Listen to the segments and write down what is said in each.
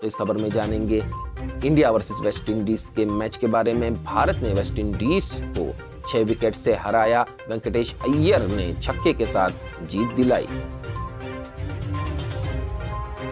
तो इस खबर में जानेंगे इंडिया वर्सेस वेस्ट इंडीज के मैच के बारे में। भारत ने वेस्ट इंडीज को 6 विकेट से हराया, वेंकटेश अय्यर ने छक्के के साथ जीत दिलाई।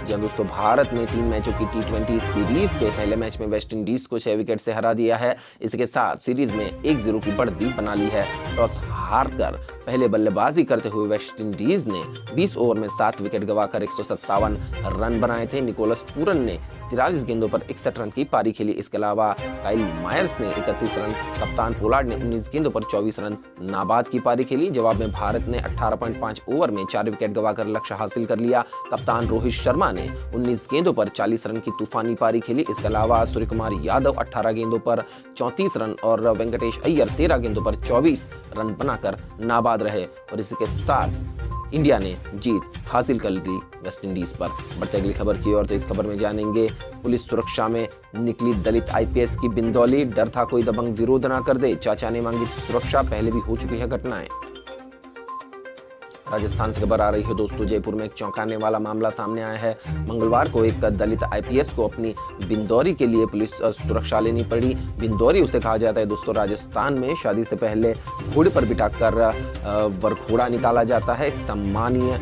जी दोस्तों, भारत ने 3 मैचों की T20 सीरीज के पहले मैच में वेस्ट इंडीज को 6 विकेट से हरा दिया है। इसके साथ सीरीज में 1-0 की बढ़त बना ली है। टॉस हारकर पहले बल्लेबाजी करते हुए वेस्ट इंडीज ने 20 ओवर में 7 विकेट गंवाकर 157 रन बनाए थे। निकोलस पूरन ने 43 गेंदों पर 61 रन की पारी खेली। इसके अलावा काइल मायर्स ने 31 रन, कप्तान पोलार्ड ने 19 गेंदों पर 24 रन नाबाद की पारी खेली। जवाब में भारत ने 18.5 ओवर में 4 विकेट गंवाकर लक्ष्य हासिल कर लिया। कप्तान रोहित शर्मा ने 19 गेंदों पर 40 रन की तूफानी पारी खेली। इसके अलावा सूर्य कुमार यादव 18 गेंदों पर 34 रन और वेंकटेश अय्यर 13 गेंदों पर 24 रन बनाकर नाबाद रहे और इसके साथ इंडिया ने जीत हासिल कर ली वेस्ट इंडीज पर। बढ़ते अगली खबर की ओर, तो इस खबर में जानेंगे पुलिस सुरक्षा में निकली दलित आईपीएस की बिंदौली। डर था कोई दबंग विरोध ना कर दे, चाचा ने मांगी सुरक्षा, पहले भी हो चुकी है घटनाएं। राजस्थान से खबर आ रही है दोस्तों, जयपुर में एक चौंकाने वाला मामला सामने आया है। मंगलवार को एक दलित आईपीएस को अपनी बिंदौरी के लिए पुलिस सुरक्षा लेनी पड़ी। बिंदौरी उसे कहा जाता है दोस्तों राजस्थान में शादी से पहले घोड़े पर बिठाकर वरघोड़ा निकाला जाता है, एक सम्मानीय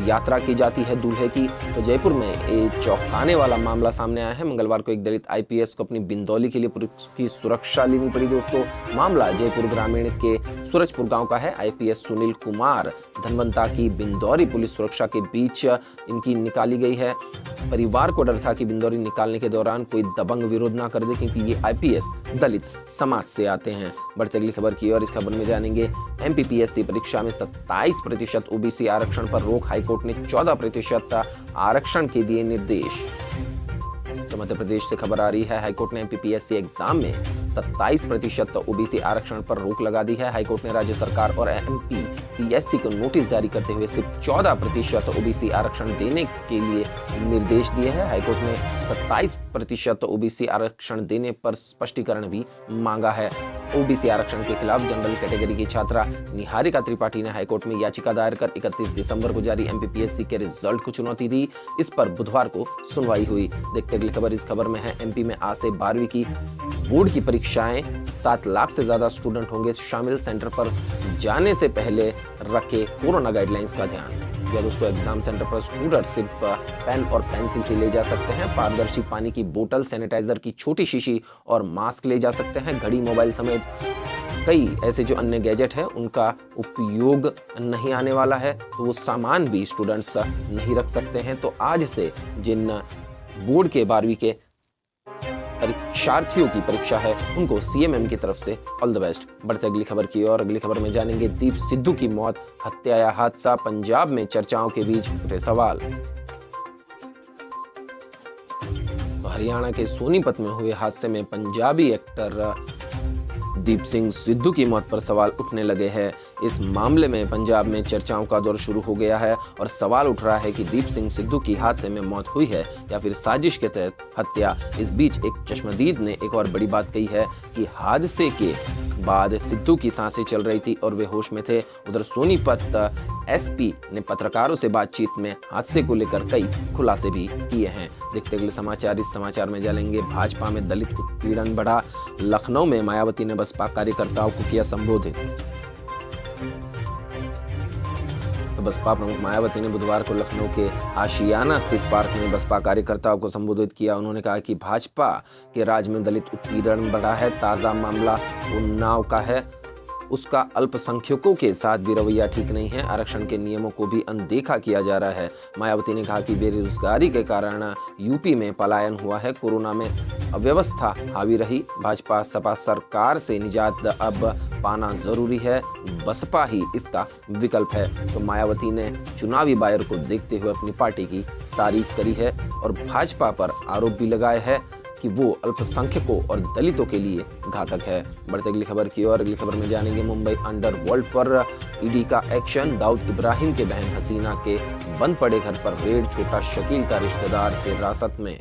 यात्रा की जाती है दूल्हे की। तो जयपुर में एक चौंकाने वाला मामला सामने आया है। मंगलवार को एक दलित आईपीएस को अपनी बिंदौली के लिए पुलिस की सुरक्षा लेनी पड़ी दोस्तों। मामला जयपुर ग्रामीण के सूरजपुर गांव का है। आईपीएस सुनील कुमार धनवंता की बिंदौरी पुलिस सुरक्षा के बीच इनकी निकाली गई है। परिवार को डर था कि बिंदौरी निकालने के दौरान कोई दबंग विरोध ना कर दे, क्योंकि ये आईपीएस दलित समाज से आते हैं। बढ़ते अगली खबर की और, इस खबर में जानेंगे एमपीपीएससी परीक्षा में 27% ओबीसी आरक्षण पर रोक, हाईकोर्ट ने 14% आरक्षण के दिए निर्देश। तो मध्य प्रदेश से खबर आ रही है, हाईकोर्ट ने एमपीपीएससी एग्जाम में 27% ओबीसी आरक्षण पर रोक लगा दी है। हाईकोर्ट ने राज्य सरकार और एमपीपीएससी को नोटिस जारी करते हुए सिर्फ 14% ओबीसी आरक्षण देने के लिए निर्देश दिए हैं। हाईकोर्ट ने 27% ओबीसी आरक्षण देने पर स्पष्टीकरण भी मांगा है। ओबीसी आरक्षण के खिलाफ जनरल कैटेगरी की छात्रा निहारिका त्रिपाठी ने हाईकोर्ट में याचिका दायर कर 31 दिसंबर को जारी एमपीपीएससी के रिजल्ट को चुनौती दी। इस पर बुधवार को सुनवाई हुई। देखते अगली खबर, इस खबर में है एमपी में आज से 12वीं की बोर्ड की परीक्षाएं, 7 लाख से ज्यादा स्टूडेंट होंगे शामिल। सेंटर पर जाने से पहले रखे कोरोना गाइडलाइंस का ध्यान। या दोस्तों, एग्जाम सेंटर पर स्टूडेंट सिर्फ पेन और पेंसिल से ले जा सकते हैं। पारदर्शी पानी की बोतल, सैनिटाइजर की छोटी शीशी और मास्क ले जा सकते हैं। घड़ी, मोबाइल समेत कई ऐसे जो अन्य गैजेट हैं उनका उपयोग नहीं आने वाला है, तो वो सामान भी स्टूडेंट्स नहीं रख सकते हैं। तो आज से जिन बोर्ड के 12वीं के परीक्षार्थियों की परीक्षा है उनको सीएमएम की तरफ से ऑल द बेस्ट। बढ़ते अगली खबर की और, अगली खबर में जानेंगे दीप सिद्धू की मौत, हत्या या हादसा, पंजाब में चर्चाओं के बीच उठे सवाल। हरियाणा के सोनीपत में हुए हादसे में पंजाबी एक्टर दीप सिंह सिद्धू की मौत पर सवाल उठने लगे हैं। इस मामले में पंजाब में चर्चाओं का दौर शुरू हो गया है और सवाल उठ रहा है कि दीप सिंह सिद्धू की हादसे में मौत हुई है या फिर साजिश के तहत हत्या। इस बीच एक चश्मदीद ने एक और बड़ी बात कही है कि हादसे के बाद सिद्धू की सांसें चल रही थी और वे होश में थे। उधर सोनीपत एसपी ने पत्रकारों से बातचीत में हादसे को लेकर कई खुलासे भी किए हैं। देखते अगले समाचार, इस समाचार में जानेंगे भाजपा में दलित उत्पीड़न बढ़ा। लखनऊ में मायावती ने बसपा कार्यकर्ताओं को किया संबोधित। तो बसपा प्रमुख मायावती ने बुधवार को लखनऊ के आशियाना स्थित पार्क में बसपा कार्यकर्ताओं को संबोधित किया। उन्होंने कहा कि भाजपा के राज में दलित उत्पीड़न बढ़ा है। ताजा मामला उन्नाव का है, उसका अल्पसंख्यकों के साथ भी रवैया ठीक नहीं है। आरक्षण के नियमों को भी अनदेखा किया जा रहा है। मायावती ने कहा कि बेरोजगारी के कारण यूपी में पलायन हुआ है, कोरोना में अव्यवस्था हावी रही। भाजपा सपा सरकार से निजात अब पाना जरूरी है, बसपा ही इसका विकल्प है। तो मायावती ने चुनावी बायर को देखते हुए अपनी पार्टी की तारीफ करी है और भाजपा पर आरोप भी लगाए है कि वो अल्पसंख्यकों और दलितों के लिए घातक है। बढ़ते अगली खबर की और, अगली खबर में जानेंगे मुंबई अंडरवर्ल्ड पर ईडी का एक्शन। दाऊद इब्राहिम के बहन हसीना के बंद पड़े घर पर रेड, छोटा शकील का रिश्तेदार हिरासत में।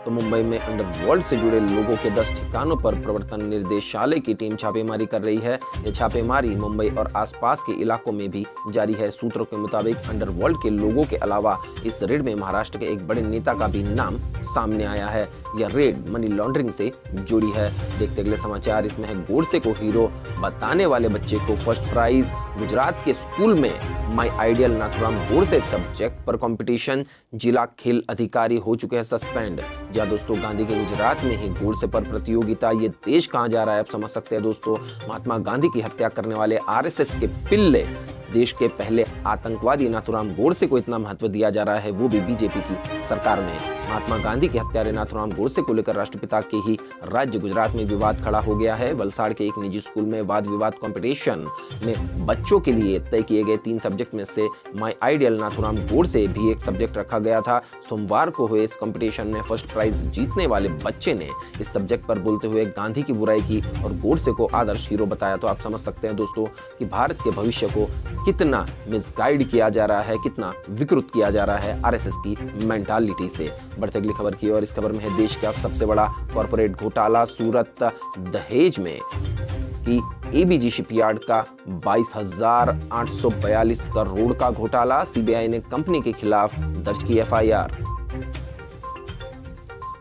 तो मुंबई में अंडरवर्ल्ड से जुड़े लोगों के 10 ठिकानों पर प्रवर्तन निर्देशालय की टीम छापेमारी कर रही है। यह छापेमारी मुंबई और आसपास के इलाकों में भी जारी है। सूत्रों के मुताबिक अंडरवर्ल्ड के लोगों के अलावा इस रेड में महाराष्ट्र के एक बड़े नेता का भी नाम सामने आया है। यह रेड मनी लॉन्ड्रिंग से जुड़ी है। देखते अगले समाचार। इसमें है गोडसे को हीरो बताने वाले बच्चे को फर्स्ट प्राइज। गुजरात के स्कूल में माई आइडियल नाथुराम गोडसे सब्जेक्ट पर कंपटीशन। जिला खेल अधिकारी हो चुके हैं सस्पेंड। जहाँ दोस्तों गांधी के गुजरात में ही गोडसे पर प्रतियोगिता। ये देश कहाँ जा रहा है आप समझ सकते हैं दोस्तों। महात्मा गांधी की हत्या करने वाले आरएसएस के पिल्ले देश के पहले आतंकवादी नाथुराम गोडसे को इतना महत्व दिया जा रहा है, वो भी बीजेपी की सरकार में। महात्मा गांधी के हत्यारे नाथुराम गोडसे को लेकर राष्ट्रपिता के ही राज्य गुजरात में विवाद खड़ा हो गया है। वलसाड़ के एक निजी स्कूल में वाद विवाद कंपटीशन में बच्चों के लिए तय किए गए 3 सब्जेक्ट में से माई आइडियल नाथुराम गोडसे भी एक सब्जेक्ट रखा गया था। सोमवार को हुए इस कंपटीशन में फर्स्ट प्राइज जीतने वाले बच्चे ने इस सब्जेक्ट पर बोलते हुए गांधी की बुराई की और गोडसे को आदर्श हीरो बताया। तो आप समझ सकते हैं दोस्तों कि भारत के भविष्य को कितना मिसगाइड किया जा रहा है, कितना विकृत किया जा रहा है आरएसएस की मेंटालिटी से। बढ़ते अगली खबर की और इस खबर में है देश का सबसे बड़ा कॉर्पोरेट घोटाला। सूरत दहेज में की एबीजी शिपयार्ड का 22,842 करोड़ का घोटाला। सीबीआई ने कंपनी के खिलाफ दर्ज की एफआईआर।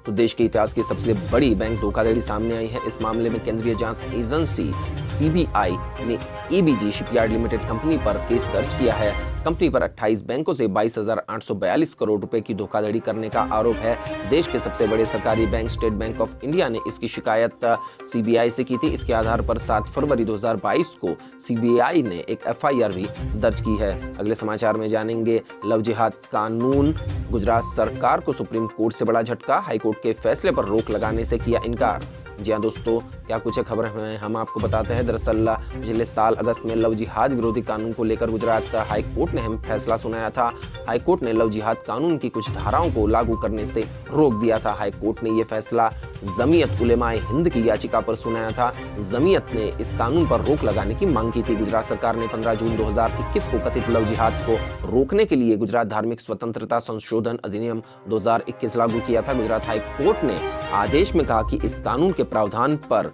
तो देश के इतिहास की सबसे बड़ी बैंक धोखाधड़ी सामने आई है। इस मामले में केंद्रीय जांच एजेंसी सीबीआई ने एबीजी शिपयार्ड लिमिटेड कंपनी पर केस दर्ज किया है। कंपनी पर 28 बैंकों से 22,842 करोड़ रुपए की धोखाधड़ी करने का आरोप है। देश के सबसे बड़े सरकारी bank state bank of India ने इसकी शिकायत सीबीआई से की थी। इसके आधार पर 7 फरवरी 2022 को सीबीआई ने एक एफआईआर भी दर्ज की है। अगले समाचार में जानेंगे लव जिहाद कानून। गुजरात सरकार को सुप्रीम कोर्ट से बड़ा झटका। हाईकोर्ट के फैसले पर रोक लगाने से किया इनकार। जी हाँ दोस्तों, क्या कुछ है खबर में हम आपको बताते हैं। दरअसल पिछले साल अगस्त में लव जिहाद विरोधी कानून को लेकर गुजरात हाई कोर्ट ने अहम फैसला सुनाया था। हाई कोर्ट ने लव जिहाद कानून की कुछ धाराओं को लागू करने से रोक दिया था। हाई कोर्ट ने यह फैसला जमीयत उलेमाए हिंद की याचिका पर सुनाया था। जमीयत ने इस कानून पर रोक लगाने की मांग की थी। गुजरात सरकार ने 15 जून 2021 को कथित लव जिहाद को रोकने के लिए गुजरात धार्मिक स्वतंत्रता संशोधन अधिनियम 2021 लागू किया था। गुजरात हाई कोर्ट ने आदेश में कहा कि इस कानून के प्रावधान पर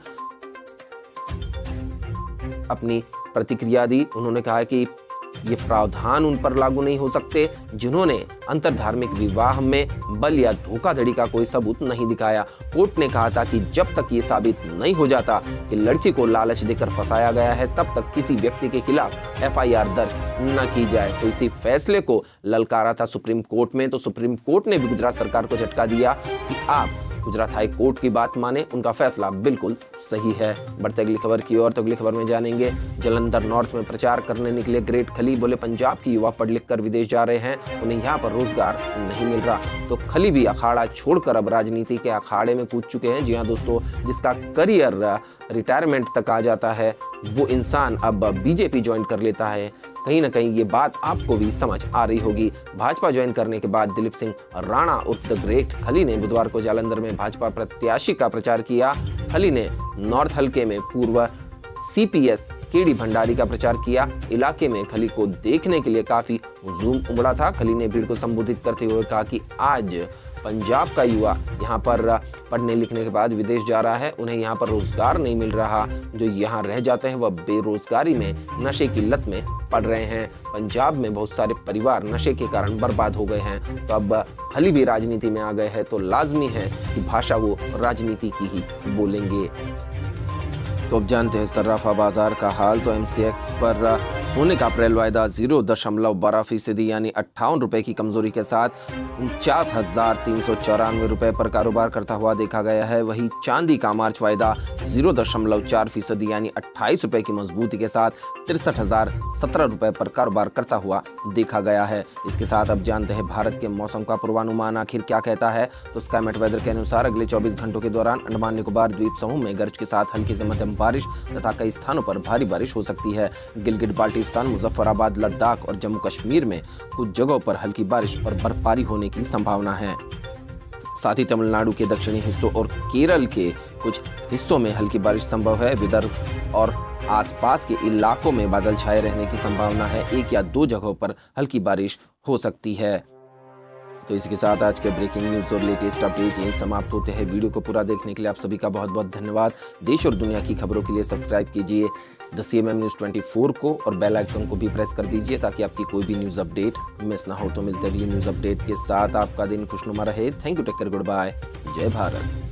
अपनी प्रतिक्रिया दी। उन्होंने कहा कि ये प्रावधान उन पर लागू नहीं हो सकते जिन्होंने अंतरधार्मिक विवाह में बल या धोखाधड़ी का कोई सबूत नहीं दिखाया। कोर्ट ने कहा था कि जब तक ये साबित नहीं हो जाता कि लड़की को लालच देकर फंसाया गया है, तब तक किसी व्यक्ति के खिलाफ एफआईआर दर्ज न की जाए। तो इसी फैसले को ललकारा था सुप्रीम कोर्ट में। तो सुप्रीम कोर्ट ने भी गुजरात सरकार को झटका दिया कि आप गुजरात हाई कोर्ट की बात माने, उनका फैसला बिल्कुल सही है। बढ़ते अगली खबर की ओर। तो अगली खबर में जानेंगे जलंधर नॉर्थ में प्रचार करने निकले ग्रेट खली। बोले पंजाब की युवा पढ़ लिख कर विदेश जा रहे हैं, उन्हें यहाँ पर रोजगार नहीं मिल रहा। तो खली भी अखाड़ा छोड़कर अब राजनीति के अखाड़े में कूद चुके हैं। जी हाँ दोस्तों, जिसका करियर रिटायरमेंट तक आ जाता है वो इंसान अब बीजेपी ज्वाइन कर लेता है। कहीं ना कहीं ये बात आपको भी समझ आ रही होगी। भाजपा ज्वाइन करने के बाद दिलीप सिंह राणा उर्फ द ग्रेट खली ने बुधवार को जालंधर में भाजपा प्रत्याशी का प्रचार किया। खली ने नॉर्थ हलके में पूर्व सीपीएस केडी भंडारी का प्रचार किया। इलाके में खली को देखने के लिए काफी हुजूम उमड़ा था। खली ने भीड़ को संबोधित करते हुए कहा कि आज पंजाब का युवा यहाँ पर पढ़ने लिखने के बाद विदेश जा रहा है, उन्हें यहाँ पर रोजगार नहीं मिल रहा। जो यहाँ रह जाते हैं वह बेरोजगारी में नशे की लत में पड़ रहे हैं। पंजाब में बहुत सारे परिवार नशे के कारण बर्बाद हो गए हैं। तो अब खली भी राजनीति में आ गए हैं, तो लाजमी है कि भाषा वो राजनीति की ही बोलेंगे। तो अब जानते हैं सर्राफा बाजार का हाल। तो एमसीएक्स पर सोने का अप्रैल वायदा 0.12% यानी 58 रुपए की कमजोरी के साथ 49,394 रुपए पर कारोबार करता हुआ देखा गया है। वहीं चांदी का मार्च वायदा 0.4% यानी 28 रुपए की मजबूती के साथ 63,017 रुपए पर कारोबार करता हुआ देखा गया है। इसके साथ अब जानते हैं भारत के मौसम का पूर्वानुमान आखिर क्या कहता है। तो स्काईमेट वेदर के अनुसार अगले 24 घंटों के दौरान अंडमान निकोबार द्वीप समूह में गरज के साथ हल्की से मध्यम बारिश तथा कई स्थानों पर भारी बारिश हो सकती है। गिलगिट बाल्टिस्तान, मुजफ्फराबाद, लद्दाख और जम्मू कश्मीर में कुछ जगहों पर हल्की बारिश और बर्फबारी होने की संभावना है। साथ ही तमिलनाडु के दक्षिणी हिस्सों और केरल के कुछ हिस्सों में हल्की बारिश संभव है। विदर्भ और आसपास के इलाकों में बादल छाए रहने की संभावना है। 1 या 2 जगहों पर हल्की बारिश हो सकती है। तो इसी के साथ आज के ब्रेकिंग न्यूज़ और लेटेस्ट अपडेट यही समाप्त होते हैं। वीडियो को पूरा देखने के लिए आप सभी का बहुत बहुत धन्यवाद। देश और दुनिया की खबरों के लिए सब्सक्राइब कीजिए द CMM News 24 को और बेल आइकन को भी प्रेस कर दीजिए ताकि आपकी कोई भी न्यूज़ अपडेट मिस ना हो। तो मिलते अगली न्यूज़ अपडेट के साथ। आपका दिन खुशनुमा रहे। Thank you, take care, goodbye, जय भारत।